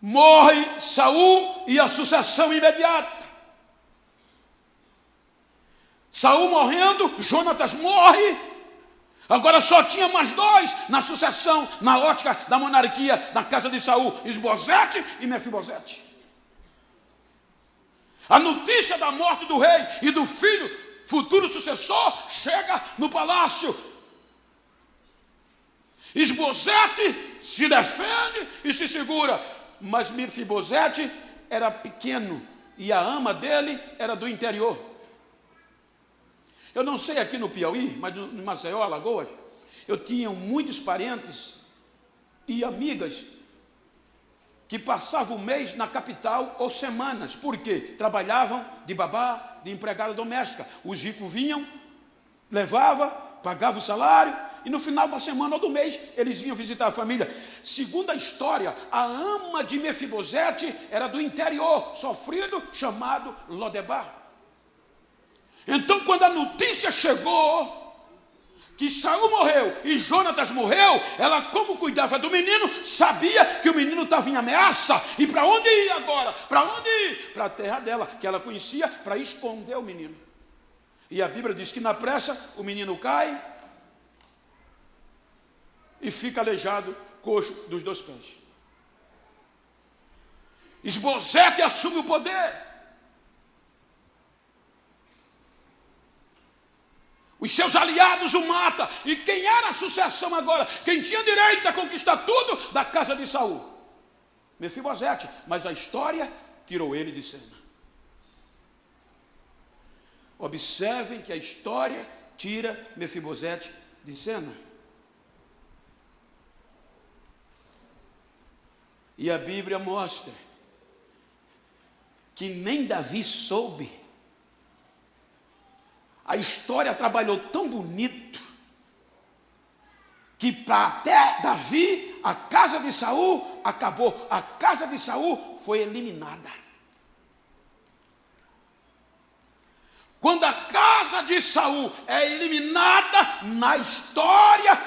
Morre Saul e a sucessão imediata. Saul morrendo, Jonatas morre. Agora só tinha mais dois na sucessão, na ótica da monarquia, na casa de Saul: Isbosete e Mefibosete. A notícia da morte do rei e do filho, futuro sucessor, chega no palácio. Isbosete se defende e se segura, mas Mefibosete era pequeno e a ama dele era do interior. Eu não sei aqui no Piauí, mas em Maceió, Alagoas, eu tinha muitos parentes e amigas que passavam o mês na capital ou semanas. Por quê? Trabalhavam de babá, de empregada doméstica. Os ricos vinham, levavam, pagavam o salário, e no final da semana ou do mês eles vinham visitar a família. Segundo a história, a ama de Mefibosete era do interior, sofrido, chamado Lodebar. Então, quando a notícia chegou que Saul morreu e Jonatas morreu, ela, como cuidava do menino, sabia que o menino estava em ameaça. E para onde ir agora? Para onde ir? Para a terra dela, que ela conhecia, para esconder o menino. E a Bíblia diz que na pressa o menino cai e fica aleijado, coxo dos dois pés. Isbosete assume o poder. Os seus aliados o matam. E quem era a sucessão agora? Quem tinha direito a conquistar tudo da casa de Saul? Mefibosete. Mas a história tirou ele de cena. Observem que a história tira Mefibosete de cena. E a Bíblia mostra que nem Davi soube. A história trabalhou tão bonito que para até Davi, a casa de Saul acabou. A casa de Saul foi eliminada. Quando a casa de Saul é eliminada, na história,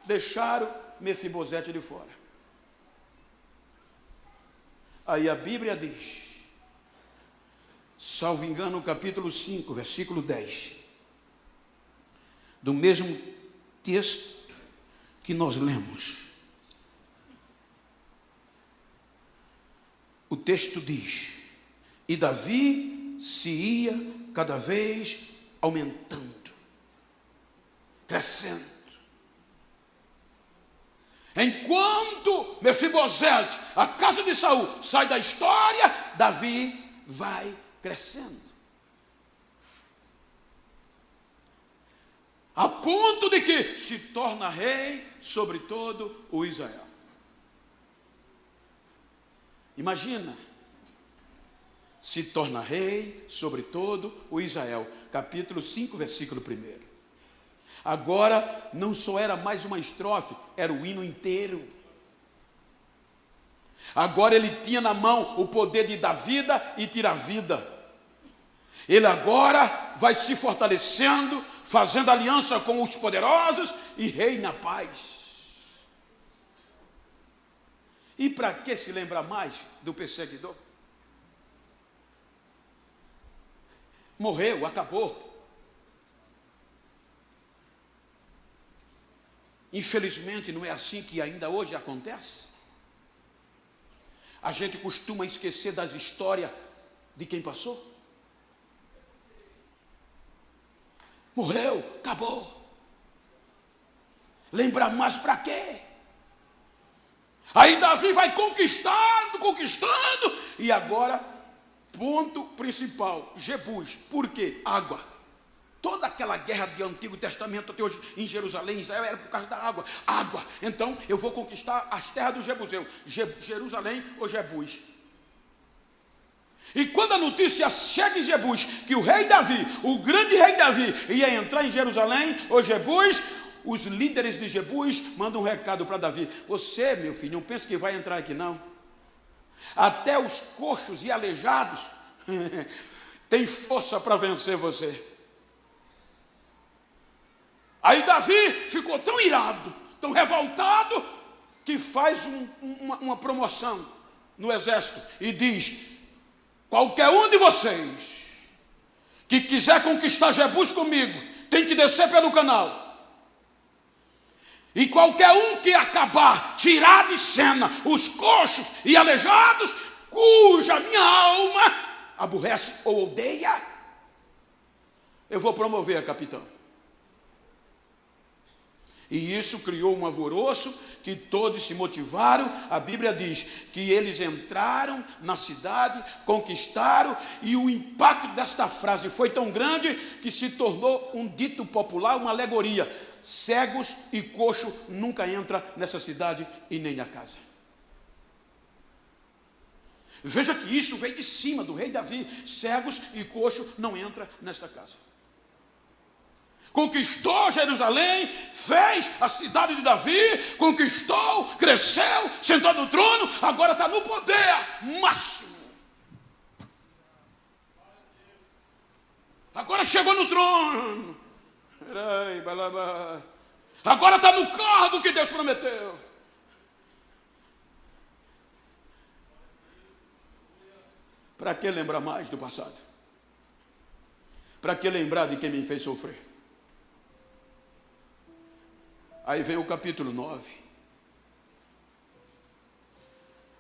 deixaram Mefibosete de fora. Aí a Bíblia diz, salvo engano, capítulo 5, versículo 10. Do mesmo texto que nós lemos. O texto diz: e Davi se ia cada vez aumentando, crescendo. Enquanto Mefibosete, a casa de Saul, sai da história, Davi vai crescendo. A ponto de que se torna rei sobre todo o Israel. Imagina, se torna rei sobre todo o Israel. Capítulo 5, versículo 1. Agora não só era mais uma estrofe, era o hino inteiro. Agora ele tinha na mão o poder de dar vida e tirar vida. Ele agora vai se fortalecendo, fazendo aliança com os poderosos e reina a paz. E para que se lembrar mais do perseguidor? Morreu, acabou. Infelizmente não é assim que ainda hoje acontece. A gente costuma esquecer das histórias de quem passou. Morreu, acabou. Lembra mais para quê? Aí Davi vai conquistando, e agora, ponto principal, Jebus. Por quê? Água. Toda aquela guerra do Antigo Testamento até hoje em Jerusalém, Israel, era por causa da água. Água. Então eu vou conquistar as terras do Jebuseu, Jerusalém ou Jebus. E quando a notícia chega em Jebus que o rei Davi, o grande rei Davi, ia entrar em Jerusalém ou Jebus, os líderes de Jebus mandam um recado para Davi: você, meu filho, não pensa que vai entrar aqui não. Até os coxos e aleijados têm força para vencer você. Aí Davi ficou tão irado, tão revoltado, que faz uma promoção. no exército e diz: qualquer um de vocês que quiser conquistar Jebus comigo, tem que descer pelo canal. E qualquer um que acabar, tirar de cena os coxos e aleijados, cuja minha alma aborrece ou odeia, eu vou promover a capitão. E isso criou um alvoroço, que todos se motivaram. A Bíblia diz que eles entraram na cidade, conquistaram, e o impacto desta frase foi tão grande que se tornou um dito popular, uma alegoria: cegos e coxo nunca entra nessa cidade e nem na casa. Veja que isso veio de cima do rei Davi: cegos e coxo não entra nesta casa. Conquistou Jerusalém, fez a cidade de Davi, conquistou, cresceu, sentou no trono, agora está no poder máximo. Agora chegou no trono. Agora está no cargo que Deus prometeu. Para que lembrar mais do passado? Para que lembrar de quem me fez sofrer? Aí vem o capítulo 9.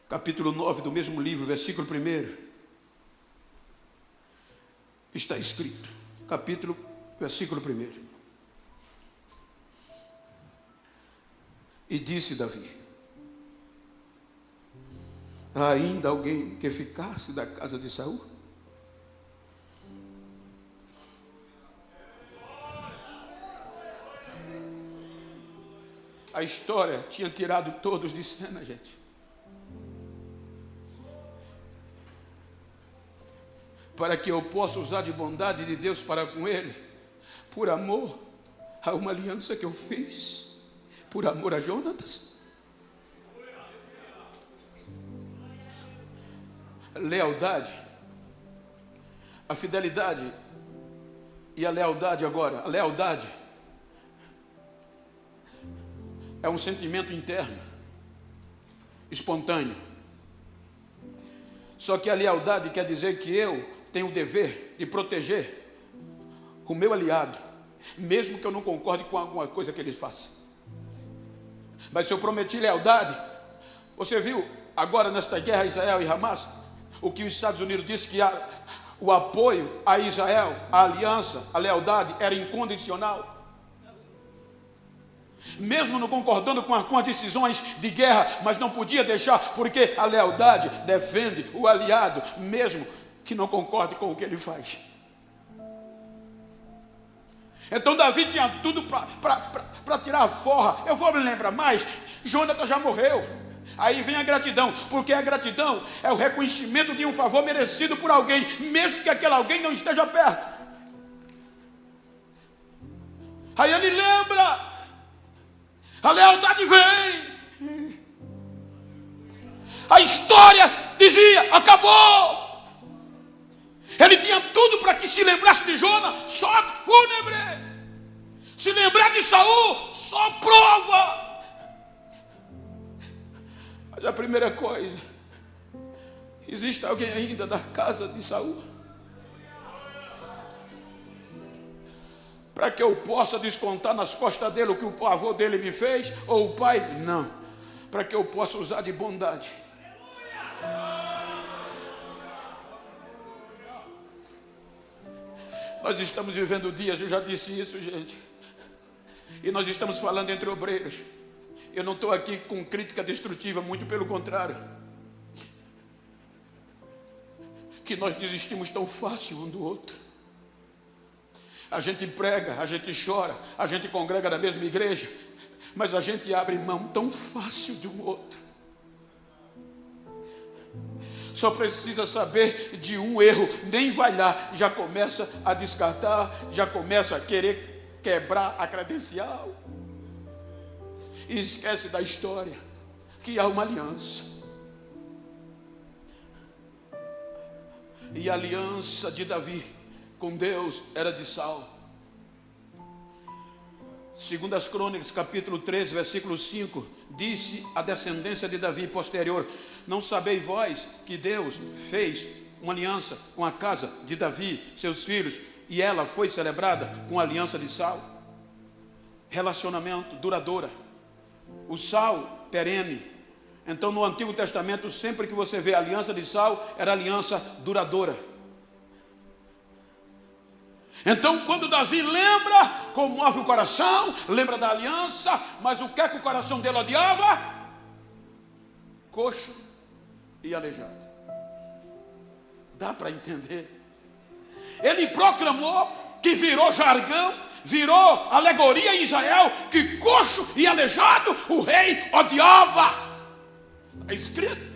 Capítulo 9 do mesmo livro, versículo 1. Está escrito, versículo 1. E disse Davi: há ainda alguém que ficasse da casa de Saul? A história tinha tirado todos de cena, gente. Para que eu possa usar de bondade de Deus para com ele, por amor a uma aliança que eu fiz, por amor a Jonatas. Lealdade, a fidelidade e a lealdade agora. A lealdade é um sentimento interno, espontâneo. Só que a lealdade quer dizer que eu tenho o dever de proteger o meu aliado, mesmo que eu não concorde com alguma coisa que ele faça. Mas se eu prometi lealdade, você viu agora nesta guerra Israel e Hamas, o que os Estados Unidos disse que o apoio a Israel, a aliança, a lealdade era incondicional. Mesmo não concordando com as decisões de guerra, mas não podia deixar, porque a lealdade defende o aliado, mesmo que não concorde com o que ele faz. Então Davi tinha tudo para tirar a forra. Eu vou me lembrar mais, Jonatas já morreu. Aí vem a gratidão, porque a gratidão é o reconhecimento de um favor merecido por alguém, mesmo que aquele alguém não esteja perto. Aí ele lembra. A lealdade vem. A história dizia: acabou. Ele tinha tudo para que se lembrasse de Jonas, só fúnebre. Se lembrar de Saul, só prova. Mas a primeira coisa: existe alguém ainda da casa de Saul? Para que eu possa descontar nas costas dele o que o avô dele me fez, ou o pai? Não. Para que eu possa usar de bondade. Nós estamos vivendo dias, eu já disse isso, gente, e nós estamos falando entre obreiros. Eu não estou aqui com crítica destrutiva, muito pelo contrário. Que nós desistimos tão fácil um do outro. A gente prega, a gente chora, a gente congrega na mesma igreja, mas a gente abre mão tão fácil de um outro. Só precisa saber de um erro, nem vai lá, já começa a descartar, já começa a querer quebrar a credencial. E esquece da história, que há uma aliança. E a aliança de Davi com Deus era de sal. Segundo Crônicas, capítulo 13, versículo 5, disse a descendência de Davi posterior: não sabeis vós que Deus fez uma aliança com a casa de Davi, seus filhos, e ela foi celebrada com a aliança de sal? Relacionamento duradoura. O sal perene. Então no Antigo Testamento, sempre que você vê a aliança de sal, era aliança duradoura. Então quando Davi lembra, comove o coração, lembra da aliança, mas o que é que o coração dele odiava? Coxo e aleijado. Dá para entender? Ele proclamou, que virou jargão, virou alegoria em Israel, que coxo e aleijado o rei odiava. Está escrito.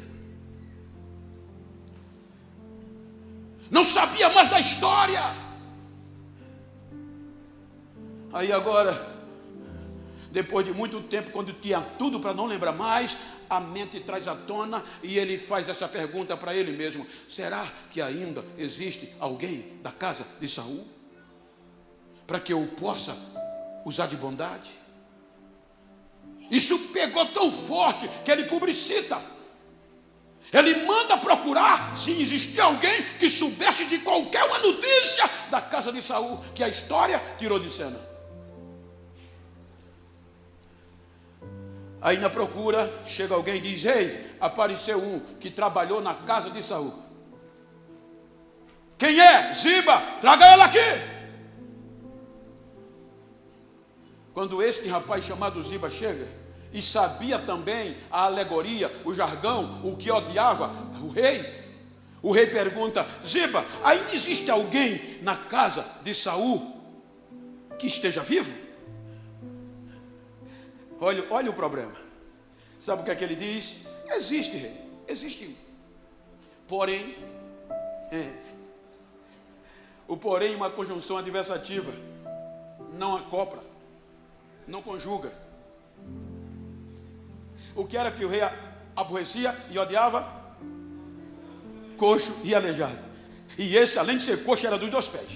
Não sabia mais da história. Aí agora, depois de muito tempo, quando tinha tudo para não lembrar mais, a mente traz à tona e ele faz essa pergunta para ele mesmo: será que ainda existe alguém da casa de Saul para que eu possa usar de bondade? Isso pegou tão forte que ele publicita. Ele manda procurar se existia alguém que soubesse de qualquer uma notícia da casa de Saul, que a história tirou de cena. Aí na procura, chega alguém e diz: ei, apareceu um que trabalhou na casa de Saul. Quem é? Ziba, traga ela aqui. Quando este rapaz chamado Ziba chega, e sabia também a alegoria, o jargão, o que odiava o rei pergunta: Ziba, ainda existe alguém na casa de Saul que esteja vivo? Olha o problema. Sabe o que é que ele diz? Existe, rei, existe. Porém, o porém é uma conjunção adversativa. Não acopla, não conjuga. O que era que o rei aborrecia e odiava? Coxo e aleijado. E esse, além de ser coxo, era dos 2 pés.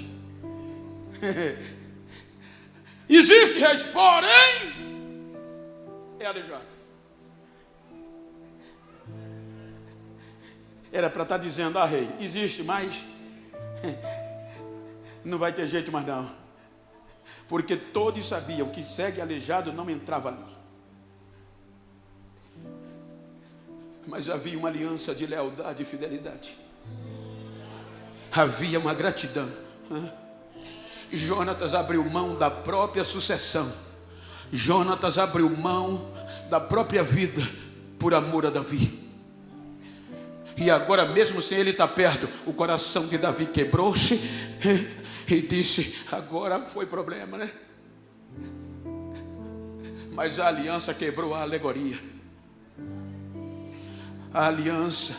Existe, rei, porém é aleijado. Era para estar dizendo: ah, rei, existe, mas não vai ter jeito mais não. Porque todos sabiam que cego e aleijado não entrava ali. Mas havia uma aliança de lealdade e fidelidade. Havia uma gratidão. Jonatas abriu mão da própria sucessão. Jonatas abriu mão da própria vida por amor a Davi. E agora, mesmo sem ele estar perto, o coração de Davi quebrou-se e disse: agora foi problema, né? Mas a aliança quebrou a alegoria. A aliança.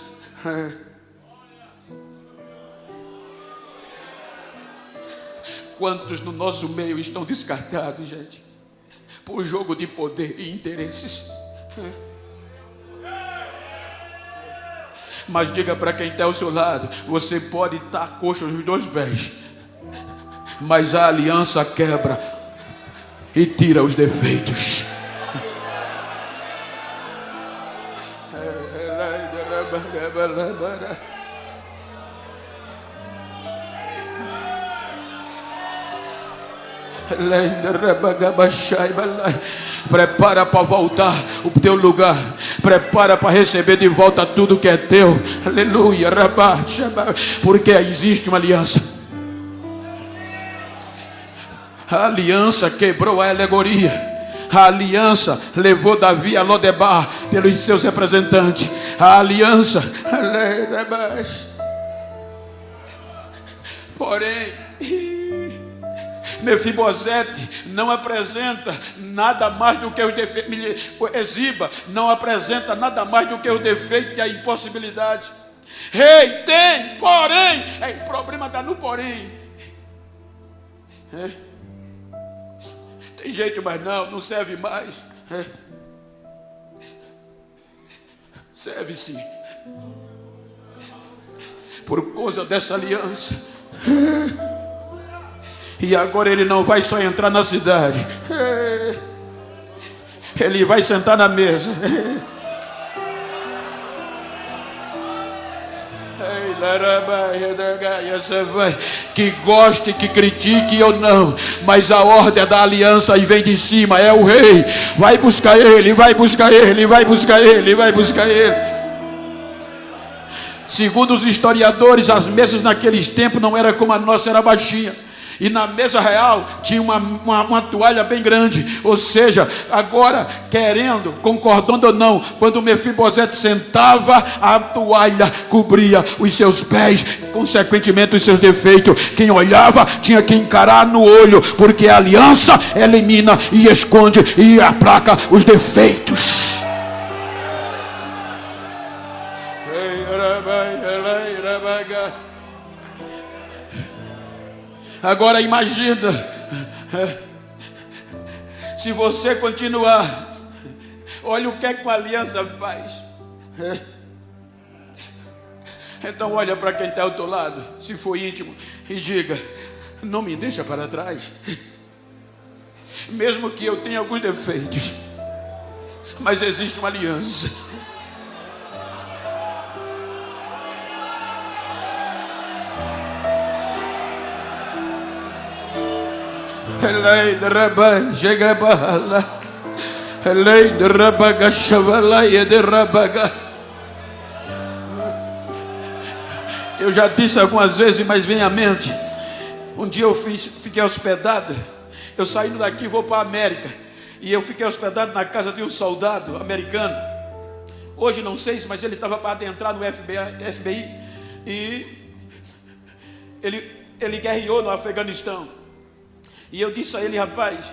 Quantos no nosso meio estão descartados, gente, por jogo de poder e interesses? Mas diga para quem está ao seu lado: você pode estar coxo nos 2 pés, mas a aliança quebra e tira os defeitos. Prepara para voltar o teu lugar. Prepara para receber de volta tudo que é teu. Aleluia. Porque existe uma aliança. A aliança quebrou a alegoria. A aliança levou Davi a Lodebar pelos seus representantes. A aliança. Porém, Mefibosete não apresenta nada mais do que os defeitos. Ziba não apresenta nada mais do que o defeito e a impossibilidade. Rei, tem, porém. O problema está no porém. Tem jeito, mas não serve mais. Serve sim. Por causa dessa aliança. E agora ele não vai só entrar na cidade. Ele vai sentar na mesa. Que goste, que critique ou não, mas a ordem da aliança e vem de cima, é o rei. Vai buscar ele, vai buscar ele, vai buscar ele, vai buscar ele. Segundo os historiadores, as mesas naqueles tempos não era como a nossa, era baixinha. E na mesa real tinha uma toalha bem grande. Ou seja, agora, querendo, concordando ou não, quando Mefibosete sentava, a toalha cobria os seus pés, consequentemente os seus defeitos. Quem olhava tinha que encarar no olho, porque a aliança elimina e esconde e aplaca os defeitos. Agora imagina, se você continuar, olha o que é que uma aliança faz. Então olha para quem está ao teu lado, se for íntimo, e diga: não me deixa para trás. Mesmo que eu tenha alguns defeitos, mas existe uma aliança. Elei de raba, chega bala. Elei de rabaga, chavalai de rabaga. Eu já disse algumas vezes, mas vem à mente. Um dia eu fiquei hospedado. Eu saindo daqui vou para a América. E eu fiquei hospedado na casa de um soldado americano. Hoje não sei, mas ele estava para adentrar no FBI. E ele guerreou no Afeganistão. E eu disse a ele: rapaz,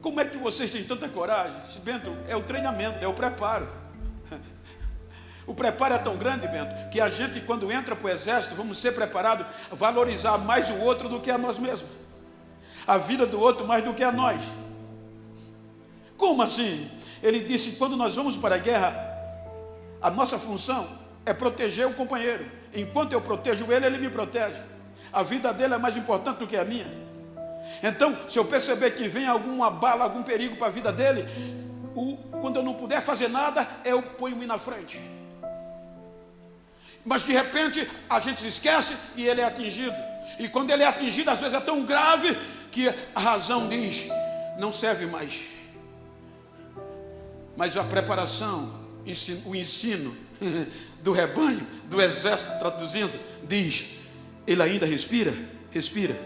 como é que vocês têm tanta coragem? Bento, é o treinamento, é o preparo. O preparo é tão grande, Bento, que a gente, quando entra para o exército, vamos ser preparados a valorizar mais o outro do que a nós mesmos. A vida do outro mais do que a nós. Como assim? Ele disse: quando nós vamos para a guerra, a nossa função é proteger o companheiro. Enquanto eu protejo ele, ele me protege. A vida dele é mais importante do que a minha. Então, se eu perceber que vem alguma bala, algum perigo para a vida dele, quando eu não puder fazer nada, eu ponho-me na frente. Mas de repente a gente se esquece e ele é atingido. E quando ele é atingido, às vezes é tão grave que a razão diz: não serve mais. Mas a preparação, o ensino do rebanho, do exército, traduzindo, diz: ele ainda respira? Respira.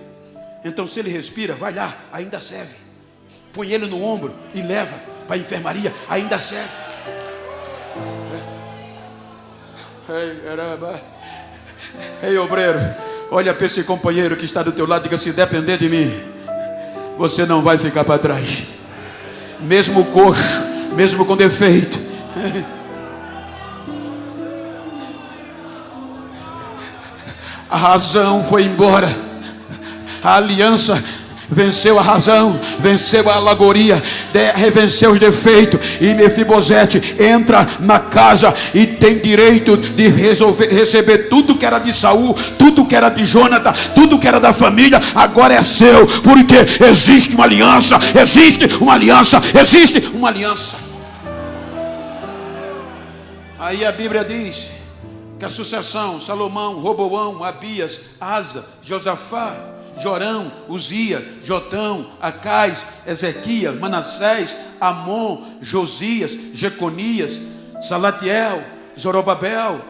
Então se ele respira, vai lá, ainda serve. Põe ele no ombro e leva para a enfermaria, ainda serve. Ei, obreiro, olha para esse companheiro que está do teu lado e diga: se depender de mim, você não vai ficar para trás. Mesmo coxo, mesmo com defeito. A razão foi embora. A aliança venceu a razão, venceu a alegoria, venceu os defeitos. E Mefibosete entra na casa e tem direito de receber tudo que era de Saul, tudo que era de Jonathan, tudo que era da família, agora é seu, porque existe uma aliança, existe uma aliança, existe uma aliança. Aí a Bíblia diz que a sucessão: Salomão, Roboão, Abias, Asa, Josafá, Jorão, Uzia, Jotão, Acais, Ezequias, Manassés, Amon, Josias, Jeconias, Salatiel, Zorobabel,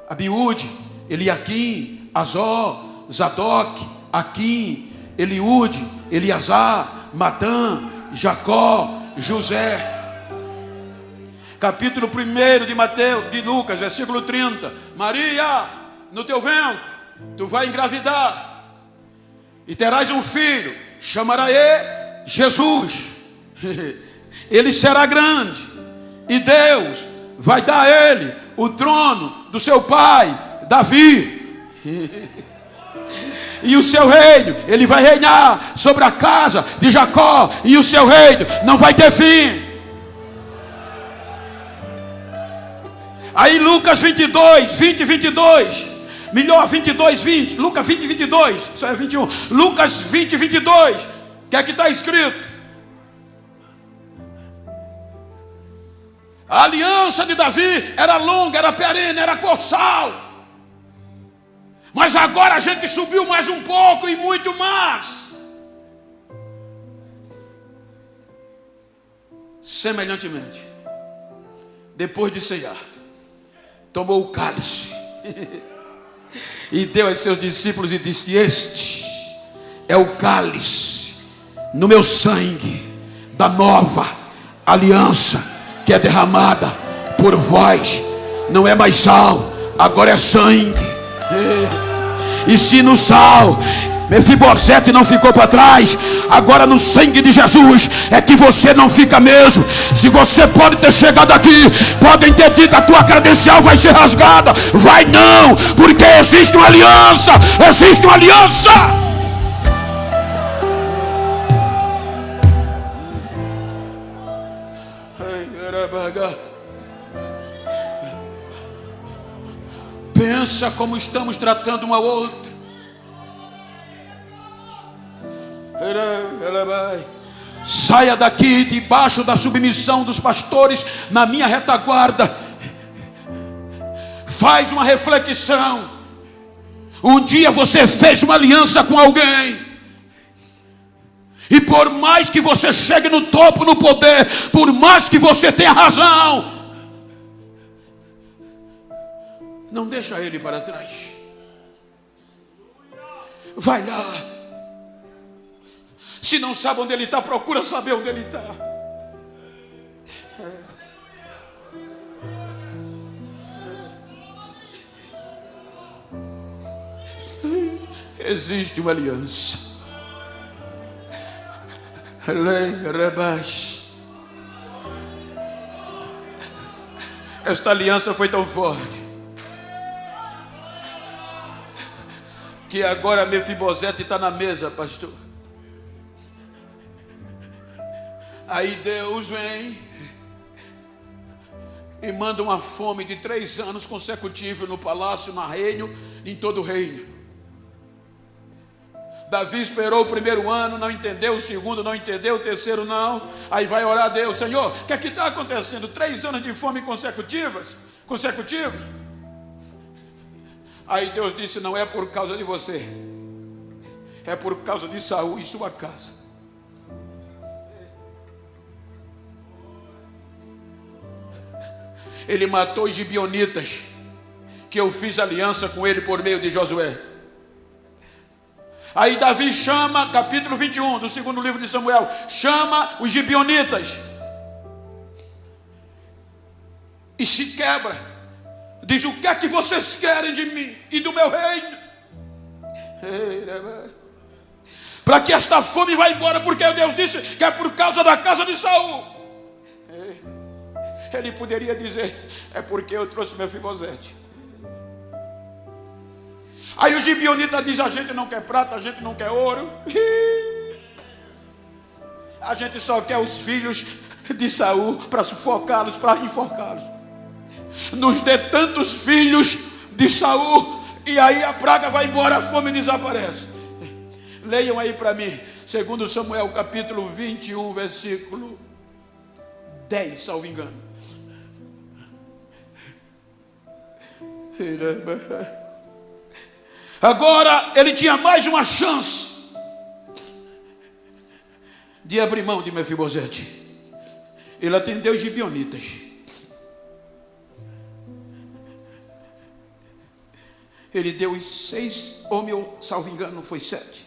Abiúde, Eliaquim, Azó, Zadok, Aquim, Eliúde, Eliasar, Matã, Jacó, José. Capítulo 1 de Mateus, de Lucas, versículo 30. Maria, no teu ventre, tu vai engravidar e terás um filho, chamará ele Jesus. Ele será grande e Deus vai dar a ele o trono do seu pai Davi. E o seu reino, ele vai reinar sobre a casa de Jacó, e o seu reino não vai ter fim. Aí Lucas 22, 20 e 22. Melhor 22, 20. Lucas 20, 22. Isso é 21. Lucas 20, 22. O que é que está escrito? A aliança de Davi era longa, era perene, era colossal. Mas agora a gente subiu mais um pouco e muito mais. Semelhantemente, depois de ceiar, tomou o cálice e deu aos seus discípulos e disse: este é o cálice no meu sangue da nova aliança, que é derramada por vós. Não é mais sal, agora é sangue. E se no sal Mefibosete não ficou para trás, agora no sangue de Jesus é que você não fica mesmo. Se você pode ter chegado aqui, podem ter dito a tua credencial vai ser rasgada, vai não, porque existe uma aliança, existe uma aliança. Pensa como estamos tratando uma outra. Saia daqui debaixo da submissão dos pastores na minha retaguarda. Faz uma reflexão. Um dia você fez uma aliança com alguém, e por mais que você chegue no topo, no poder, por mais que você tenha razão, não deixa ele para trás. Vai lá. Se não sabe onde ele está, procura saber onde ele está. Existe uma aliança. Esta aliança foi tão forte que agora Mefibosete está na mesa, pastor. Aí Deus vem e manda uma fome de 3 anos consecutivos no palácio, no reino, em todo o reino. Davi esperou o primeiro ano, não entendeu, o segundo não entendeu, o terceiro não. Aí vai orar a Deus: Senhor, o que é que está acontecendo? 3 anos de fome consecutivos. Aí Deus disse: não é por causa de você, é por causa de Saul e sua casa. Ele matou os gibeonitas, que eu fiz aliança com ele por meio de Josué. Aí Davi chama, capítulo 21 do segundo livro de Samuel, chama os gibeonitas e se quebra. Diz: o que é que vocês querem de mim e do meu reino? Para que esta fome vá embora, porque Deus disse que é por causa da casa de Saul. Ele poderia dizer: é porque eu trouxe Mefibosete. Aí o gibeonita diz: a gente não quer prata, a gente não quer ouro, a gente só quer os filhos de Saul para sufocá-los, para enforcá-los. Nos dê tantos filhos de Saul, e aí a praga vai embora, a fome desaparece. Leiam aí para mim, 2 Samuel capítulo 21, versículo 10, salvo engano. Agora ele tinha mais uma chance de abrir mão de Mefibosete. Ele atendeu os gibeonitas. Ele deu os 6 homens, ou salvo engano, foi 7.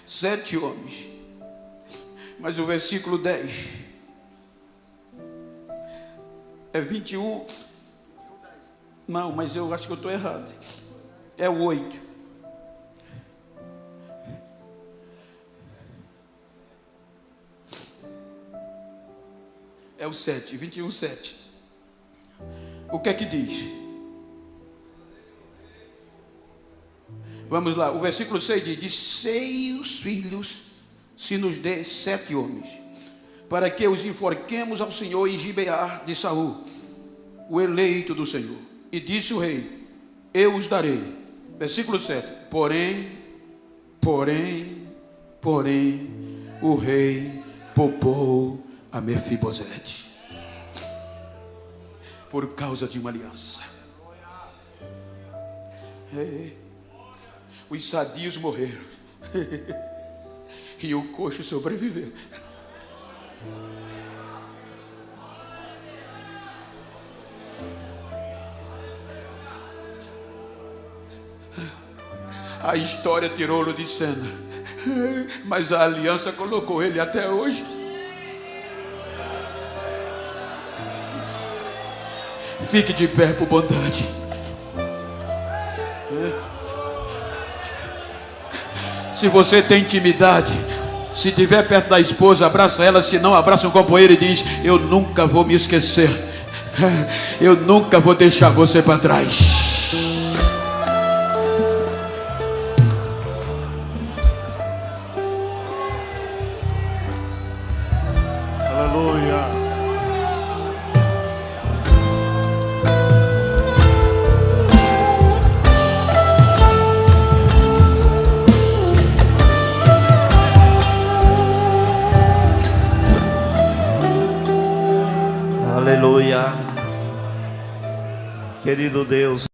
7 homens. Mas o versículo 10 é 21. Não, mas eu acho que eu estou errado. É o 8. É o 7, 21, 7. O que é que diz? Vamos lá, o versículo 6 diz: de 6 filhos se nos dê 7 homens, para que os enforquemos ao Senhor em Gibeá de Saul, o eleito do Senhor. E disse o rei: eu os darei. Versículo 7. Porém, o rei poupou a Mefibosete. por causa de uma aliança. Os sadios morreram e o coxo sobreviveu. A história tirou-lo de cena, mas a aliança colocou ele até hoje. Fique de pé por bondade. Se você tem intimidade, se estiver perto da esposa, abraça ela. Se não, abraça um companheiro e diz: eu nunca vou me esquecer, eu nunca vou deixar você para trás. Aleluia. Aleluia. Querido Deus.